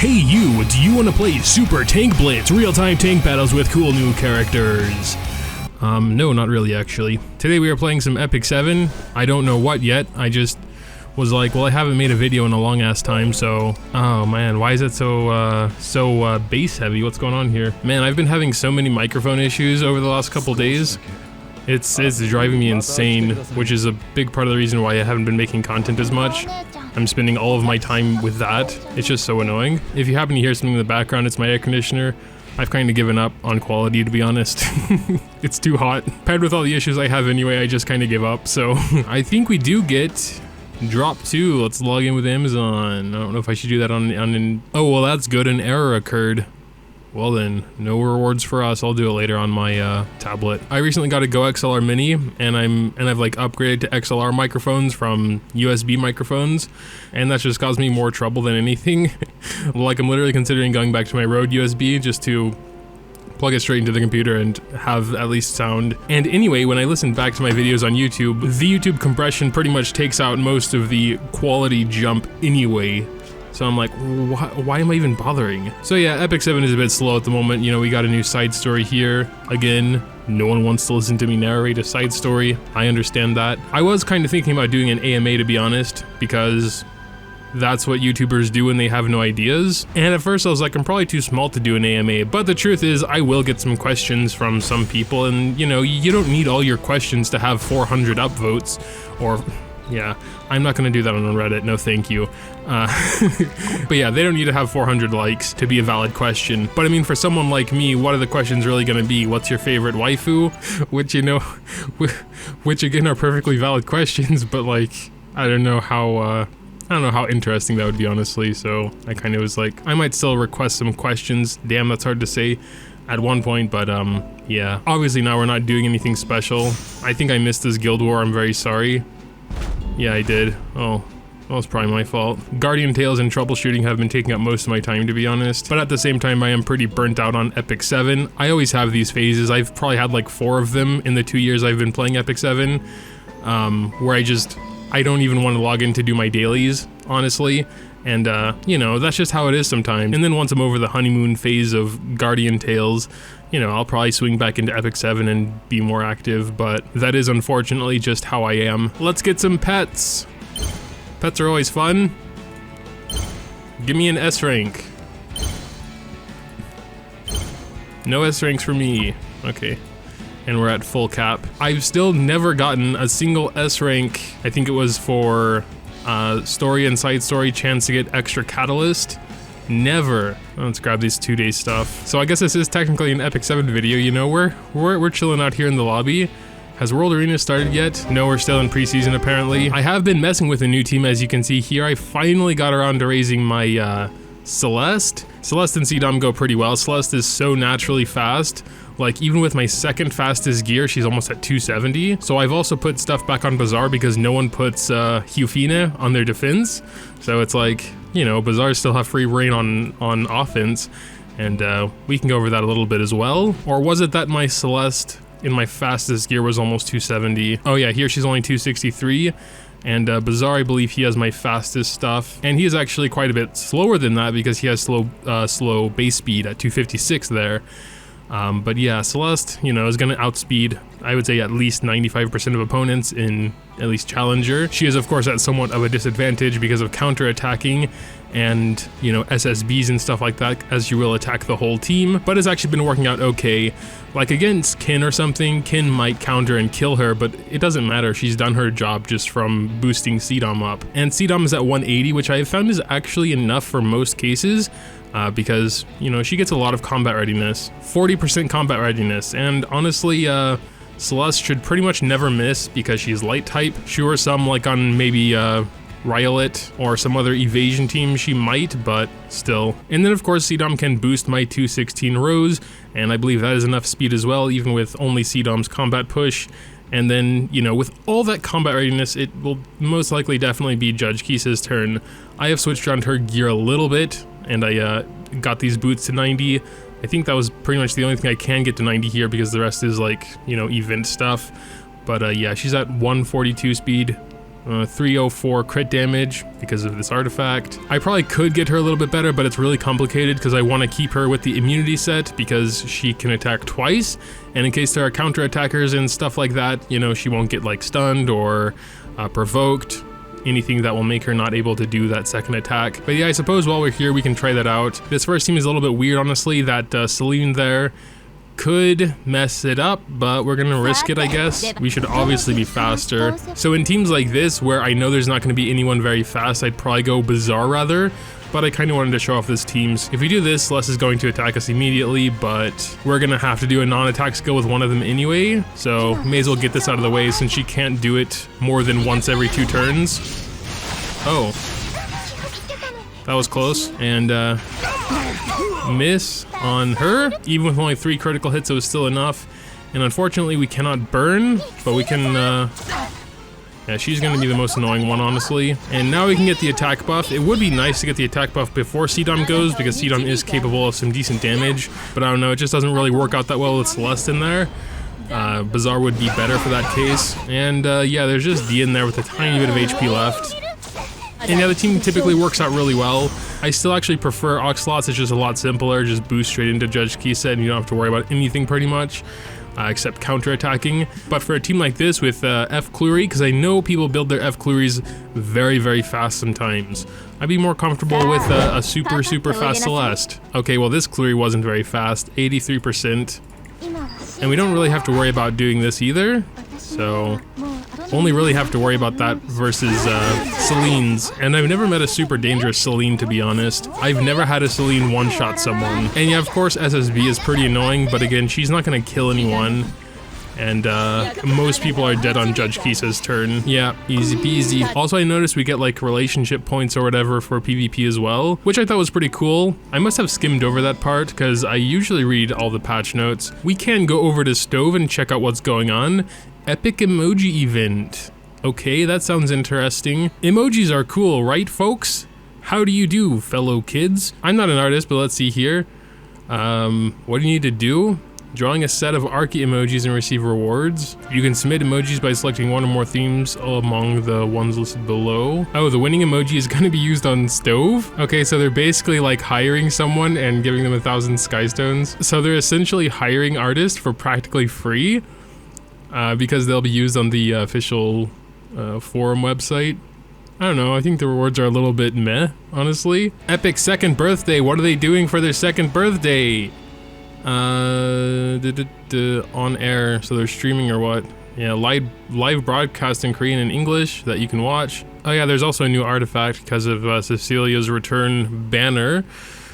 Hey you, do you want to play Super Tank Blitz, real-time tank battles with cool new characters? No, not really actually. Today we are playing some Epic 7. I don't know what yet, I just was like, well, I haven't made a video in a long ass time, so... Oh man, why is it so bass heavy? What's going on here? Man, I've been having so many microphone issues over the last couple days. It's driving me insane, which is a big part of the reason why I haven't been making content as much. I'm spending all of my time with that. It's just so annoying. If you happen to hear something in the background, it's my air conditioner. I've kind of given up on quality, to be honest. It's too hot. Paired with all the issues I have anyway, I just kind of give up. So I think we do get drop 2. Let's log in with Amazon. I don't know if I should do that on oh, well, that's good. An error occurred. Well then, no rewards for us. I'll do it later on my tablet. I recently got a Go XLR Mini, and I've like upgraded to XLR microphones from USB microphones, and that's just caused me more trouble than anything. Like, I'm literally considering going back to my Rode USB just to plug it straight into the computer and have at least sound. And anyway, when I listen back to my videos on YouTube, the YouTube compression pretty much takes out most of the quality jump anyway. So I'm like, why am I even bothering? So yeah, Epic 7 is a bit slow at the moment. You know, we got a new side story here. Again, no one wants to listen to me narrate a side story. I understand that. I was kind of thinking about doing an AMA, to be honest, because that's what YouTubers do when they have no ideas. And at first I was like, I'm probably too small to do an AMA, but the truth is I will get some questions from some people, and you know, you don't need all your questions to have 400 upvotes, or yeah, I'm not gonna do that on Reddit, no thank you. But yeah, they don't need to have 400 likes to be a valid question. But I mean, for someone like me, what are the questions really gonna be? What's your favorite waifu? Which, you know, which again are perfectly valid questions, but like, I don't know how interesting that would be, honestly. So I kind of was like, I might still request some questions. Damn, that's hard to say at one point, but yeah. Obviously now we're not doing anything special. I think I missed this guild war, I'm very sorry. Yeah, I did. Oh, well, it's probably my fault. Guardian Tales and troubleshooting have been taking up most of my time, to be honest. But at the same time, I am pretty burnt out on Epic 7. I always have these phases. I've probably had like 4 of them in the 2 years I've been playing Epic 7, where I don't even want to log in to do my dailies, honestly. And, you know, that's just how it is sometimes. And then once I'm over the honeymoon phase of Guardian Tales, you know, I'll probably swing back into Epic 7 and be more active, but that is unfortunately just how I am. Let's get some pets. Pets are always fun. Give me an S rank. No S ranks for me. Okay. And we're at full cap. I've still never gotten a single S rank. I think it was for story and side story chance to get extra catalyst. Never. Let's grab these 2-day stuff. So I guess this is technically an Epic 7 video, you know, we're chilling out here in the lobby. Has World Arena started yet? No, we're still in preseason apparently. I have been messing with a new team, as you can see here. I finally got around to raising my Celeste. Celeste and CDOM go pretty well. Celeste is so naturally fast. Like, even with my second fastest gear, she's almost at 270. So I've also put stuff back on Bazaar because no one puts Hufine on their defense. So it's like, you know, Bazaar still have free reign on offense. And we can go over that a little bit as well. Or was it that my Celeste in my fastest gear was almost 270? Oh yeah, here she's only 263. And Bazaar, I believe he has my fastest stuff. And he is actually quite a bit slower than that because he has slow base speed at 256 there. But yeah, Celeste, you know, is gonna outspeed, I would say, at least 95% of opponents in at least Challenger. She is, of course, at somewhat of a disadvantage because of counter-attacking and, you know, SSBs and stuff like that, as you will attack the whole team, but it's actually been working out okay. Like against Kin or something, Kin might counter and kill her, but it doesn't matter. She's done her job just from boosting CDOM up. And CDOM is at 180, which I have found is actually enough for most cases. Because, you know, she gets a lot of combat readiness, 40% combat readiness, and honestly, Celeste should pretty much never miss because she's light type. Sure, some like on maybe Riolet or some other evasion team she might, but still. And then of course CDOM can boost my 216 Rose, and I believe that is enough speed as well, even with only CDOM's combat push. And then, you know, with all that combat readiness, it will most likely definitely be Judge Kisa's turn. I have switched around her gear a little bit, and I got these boots to 90. I think that was pretty much the only thing I can get to 90 here because the rest is like, you know, event stuff. But yeah, she's at 142 speed, 304 crit damage because of this artifact. I probably could get her a little bit better, but it's really complicated because I want to keep her with the immunity set because she can attack twice, and in case there are counter attackers and stuff like that, you know, she won't get like stunned or provoked, anything that will make her not able to do that second attack. But yeah, I suppose while we're here we can try that out. This first team is a little bit weird, honestly. That Celine there could mess it up, but we're gonna risk it, I guess. We should obviously be faster. So in teams like this, where I know there's not gonna be anyone very fast, I'd probably go Bazaar rather, but I kind of wanted to show off this team's. If we do this, Celeste is going to attack us immediately, but we're gonna have to do a non-attack skill with one of them anyway, so may as well get this out of the way since she can't do it more than once every 2 turns. Oh. That was close, and miss on her. Even with only 3 critical hits, it was still enough. And unfortunately, we cannot burn, but we can, yeah, she's gonna be the most annoying one, honestly. And now we can get the attack buff. It would be nice to get the attack buff before Cdom goes, because Cdom is capable of some decent damage, but I don't know, it just doesn't really work out that well with Celeste in there. Bazaar would be better for that case. And yeah, there's just D in there with a tiny bit of HP left. And the other team typically works out really well. I still actually prefer Oxlots, it's just a lot simpler, just boost straight into Judge Keyset and you don't have to worry about anything pretty much, except counter-attacking. But for a team like this with F Clury, because I know people build their F Cluries very, very fast sometimes, I'd be more comfortable with a super, super fast Celeste. Okay, well this Clury wasn't very fast, 83%. And we don't really have to worry about doing this either, so only really have to worry about that versus Celine's. And I've never met a super dangerous Celine, to be honest. I've never had a Celine one-shot someone. And yeah, of course SSB is pretty annoying, but again, she's not gonna kill anyone. And most people are dead on Judge Kisa's turn. Yeah, easy peasy. Also, I noticed we get like relationship points or whatever for PvP as well, which I thought was pretty cool. I must have skimmed over that part because I usually read all the patch notes. We can go over to Stove and check out what's going on. Epic emoji event. Okay, that sounds interesting. Emojis are cool, right folks? How do you do, fellow kids? I'm not an artist, but let's see here. What do you need to do? Drawing a set of Archie emojis and receive rewards. You can submit emojis by selecting one or more themes among the ones listed below. Oh, the winning emoji is gonna be used on Stove? Okay, so they're basically like hiring someone and giving them 1,000 Skystones. So they're essentially hiring artists for practically free because they'll be used on the official forum website. I don't know, I think the rewards are a little bit meh, honestly. Epic second birthday, what are they doing for their second birthday? On air, so they're streaming or what? Yeah, live broadcast in Korean and English that you can watch. Oh yeah, there's also a new artifact because of Cecilia's return banner.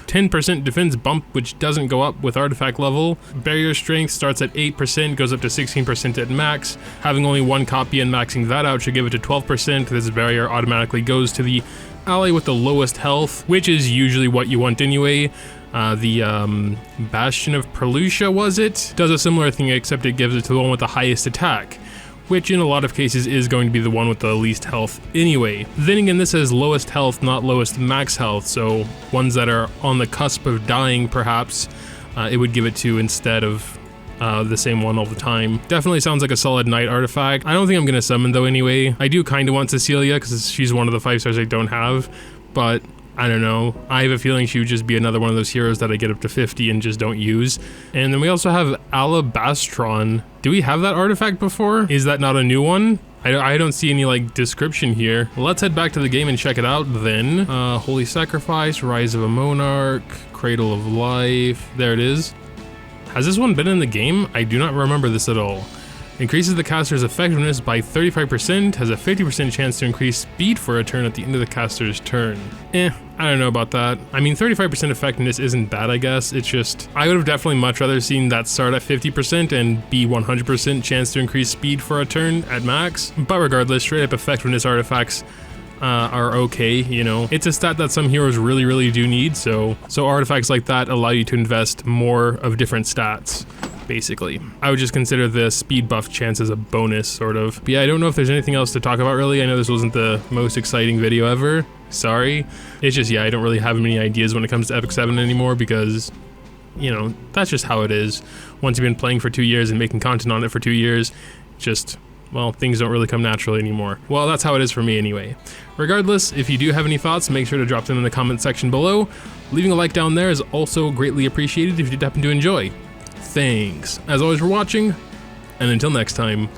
10% defense bump, which doesn't go up with artifact level. Barrier strength starts at 8%, goes up to 16% at max. Having only 1 copy and maxing that out should give it to 12%. This barrier automatically goes to the ally with the lowest health, which is usually what you want anyway. The Bastion of Perlucia, was it? Does a similar thing, except it gives it to the one with the highest attack, which in a lot of cases is going to be the one with the least health anyway. Then again, this says lowest health, not lowest max health, so ones that are on the cusp of dying, perhaps, it would give it to instead of the same one all the time. Definitely sounds like a solid knight artifact. I don't think I'm gonna summon though anyway. I do kind of want Cecilia because she's one of the 5 stars I don't have, but I don't know. I have a feeling she would just be another one of those heroes that I get up to 50 and just don't use. And then we also have Alabastron. Do we have that artifact before? Is that not a new one? I don't see any like description here. Let's head back to the game and check it out then. Holy Sacrifice, Rise of a Monarch, Cradle of Life. There it is. Has this one been in the game? I do not remember this at all. Increases the caster's effectiveness by 35%, has a 50% chance to increase speed for a turn at the end of the caster's turn. I don't know about that. I mean, 35% effectiveness isn't bad, I guess. It's just, I would have definitely much rather seen that start at 50% and be 100% chance to increase speed for a turn at max. But regardless, straight up effectiveness artifacts are okay, you know. It's a stat that some heroes really, really do need, so artifacts like that allow you to invest more of different stats. Basically, I would just consider the speed buff chance as a bonus, sort of. But yeah, I don't know if there's anything else to talk about really. I know this wasn't the most exciting video ever. Sorry. It's just, yeah, I don't really have many ideas when it comes to Epic 7 anymore because, you know, that's just how it is. Once you've been playing for 2 years and making content on it for 2 years, just well, things don't really come naturally anymore. Well, that's how it is for me anyway. Regardless, if you do have any thoughts, make sure to drop them in the comment section below. Leaving a like down there is also greatly appreciated if you did happen to enjoy. Thanks, as always, for watching, and until next time,